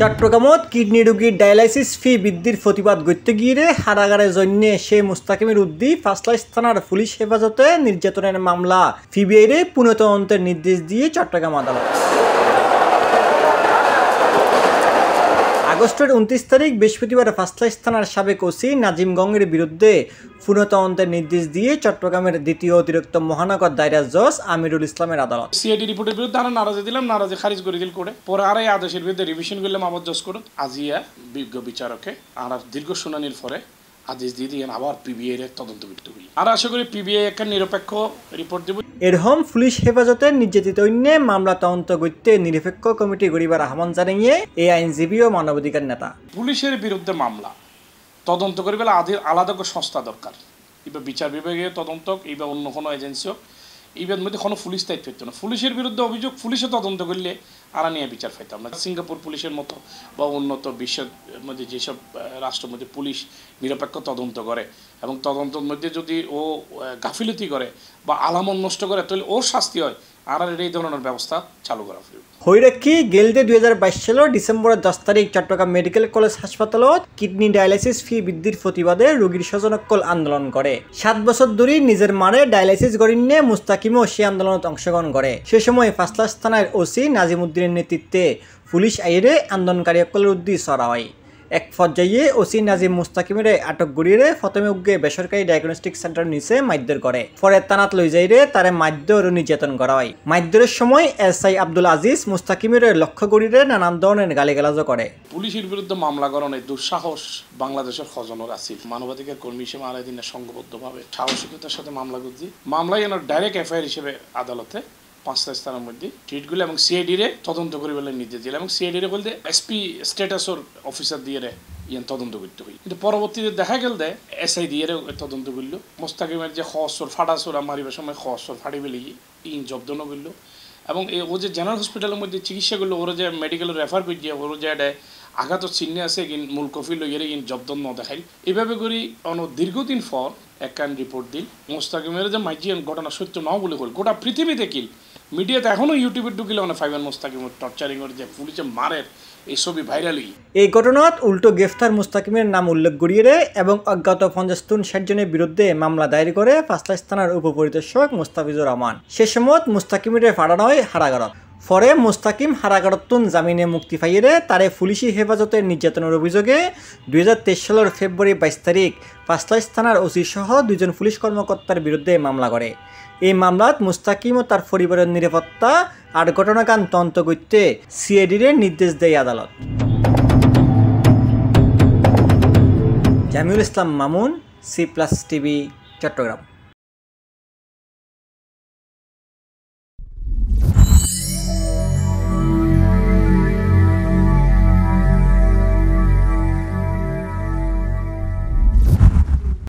চট্টগ্রামত kidney রোগীর dialysis fee বৃদ্ধির প্রতিবাদ করতে গিয়ে হারাগারের জন্য সে মুস্তাকিমের উদ্দি ফাঁসলাইশ থানার পুলিশ হেফাজতে নির্যাতনের মামলা সিবিআইরে পুনঃতদন্তের নির্দেশ দিয়ে চট্টগ্রাম আদালত। আগস্টের 29 তারিখ বৃহস্পতিবার ফাঁসলাইশ থানার সাবেক ওসি নাজিম গঙ্গের বিরুদ্ধে পুনঃতদন্তের নির্দেশ দিয়ে চট্টগ্রামের দ্বিতীয় অতিরিক্ত মহানগর দায়রা জজ আমিরুল ইসলামের আদালত সিআইডি রিপোর্টের বিরুদ্ধে আমরা নারাজি দিলাম, নারাজি খারিজ করে দিল করে পরে আর এই আদেশের বিরুদ্ধে রিভিশন করলাম আবার জজ করুন আজিয়া বিজ্ঞ বিচারকে আর দীর্ঘ শুনানির পরে আদেশ দিয়ে দিয়ে আবার পিবিআই এর তদন্ত করতে হই আর আশা করি পিবিআই একটা নিরপেক্ষ রিপোর্ট দেব। এরকম পুলিশ হেফাজতে নির্যাতিত অন্যে মামলা তদন্ত করতে নিরপেক্ষ কমিটি গড়িবার আহ্বান জানিয়ে এই আইনজীবী ও মানবাধিকার নেতা। পুলিশের বিরুদ্ধে মামলা তদন্ত করিবে আলাদা করে সংস্থা দরকার, এবার বিচার বিভাগীয় তদন্ত এইবার অন্য কোনো এজেন্সি হোক, এইবার মধ্যে কোনো পুলিশ দায়িত্ব হইতো না। পুলিশের বিরুদ্ধে অভিযোগ পুলিশে তদন্ত করলে আর নিয়ে বিচার পাইতাম না। সিঙ্গাপুর পুলিশের মতো বা উন্নত বিশ্বের মধ্যে যেসব রাষ্ট্রের মধ্যে পুলিশ নিরপেক্ষ তদন্ত করে এবং তদন্তের মধ্যে যদি ও গাফিলতি করে বা আলামত নষ্ট করে তাহলে ওর শাস্তি হয় আর এই ধরনের ব্যবস্থা চালু করা হবে। হৈরাক্ষী গেলদে 2022 সালের ডিসেম্বরের 10 তারিখ চট্টগ্রাম মেডিকেল কলেজ হাসপাতালত কিডনি ডায়ালাইসিস ফি বৃদ্ধির প্রতিবাদে রোগীর স্বজনকল আন্দোলন করে। 7 বছর ধরে নিজের মারে ডায়ালাইসিস গড়িয়ে মুস্তাকিমও সে আন্দোলনত অংশগ্রহণ করে। সে সময় ফাঁসলাইশ থানার ওসি নাজিম উদ্দিনের নেতৃত্বে পুলিশ আইরে আন্দোলনকারী সকলের উদ্দেশ্যে সরা হয়। এক পর্যায়ে ওসি নাজিম মুস্তাকিমের আটক গড়িয়ে প্রথমে উগে বেসরকারি ডায়াগনস্টিক সেন্টার নিচে মারধর করে, পরে থানাত লই যাইরে তারে মারধর ও নির্যাতন করা হয়। মারধরের সময় এসআই আব্দুল আজিজ মুস্তাকিমের লক্ষ্য গড়িয়ে নানান ধরনের গালিগালাজও করে। পুলিশের বিরুদ্ধে মামলা করানোর দুঃসাহস বাংলাদেশের খজনের আছে। মানবাধিকার কর্মী হিসেবে আলাদিন সংঘবদ্ধভাবে সাহসিকতার সাথে মামলা করছি। মামলায় এনার ডাইরেক্ট এফআইআর হিসেবে আদালতে 5 স্থানের মধ্যে ট্রিটগুলো এবং সিআইডি রে তদন্ত করে বলে নির্দেশ দিল এবং সিআইডি রে বলতে এসপি স্ট্যাটাসর অফিসার দিয়ে ইয়ান তদন্ত করতে হয়। কিন্তু পরবর্তীতে দেখা গেল যে এসআই দিয়ে তদন্ত করলো। মোস্তাকিমের যে খসর ফাটাসর মারিবার সময় খসর ফাটি বেলে ইন জব্দনও করলো এবং ও যে জেনারেল হসপিটালের মধ্যে চিকিৎসা করলো, ওরা যে মেডিকেল রেফার করিয়ে ওর যে আঘাত চিহ্ন আছে কিন্তু মূল কফি লইয়ে কিন্তু জব্দন ন দেখাই। এভাবে করি দীর্ঘদিন পর একখান রিপোর্ট দিল মোস্তাকিমের যে মাইজিয়ান ঘটনা সত্য নাও বলে হল। গোটা পৃথিবী দেখিল মিডিয়াতে এখনো ইউটিউবে ঢুকিলে ফাইবার মোস্তাকিমের টর্চারিংয়ের যে পুলিশে মারের এই ছবি ভাইরালই। এই ঘটনাত উল্টো গ্রেফতার মুস্তাকিমের নাম উল্লেখ করিয়ে এবং অজ্ঞাত 50 জনের বিরুদ্ধে মামলা দায়ের করে ফাঁসলাইশ থানার উপপরিদর্শক মুস্তাফিজুর রহমান। সে সময় মুস্তাকিমের ফাড়ানো হয় হারাগারত। পরে মুস্তাকিম হারাগারতুন জামিনে মুক্তি পাইয়ে তারে পুলিশি হেফাজতের নির্যাতনের অভিযোগে 2023 সালের ফেব্রুয়ারি 22 তারিখ ফাঁসলাইশ থানার ওসি সহ 2 জন পুলিশ কর্মকর্তার বিরুদ্ধে মামলা করে। এই মামলাত মুস্তাকিম ও তার পরিবারের নিরাপত্তা আর ঘটনাকান তদন্ত করতে সিআইডির নির্দেশ দেয় আদালত। জামিউল ইসলাম মামুন, C+ টিভি, চট্টগ্রাম।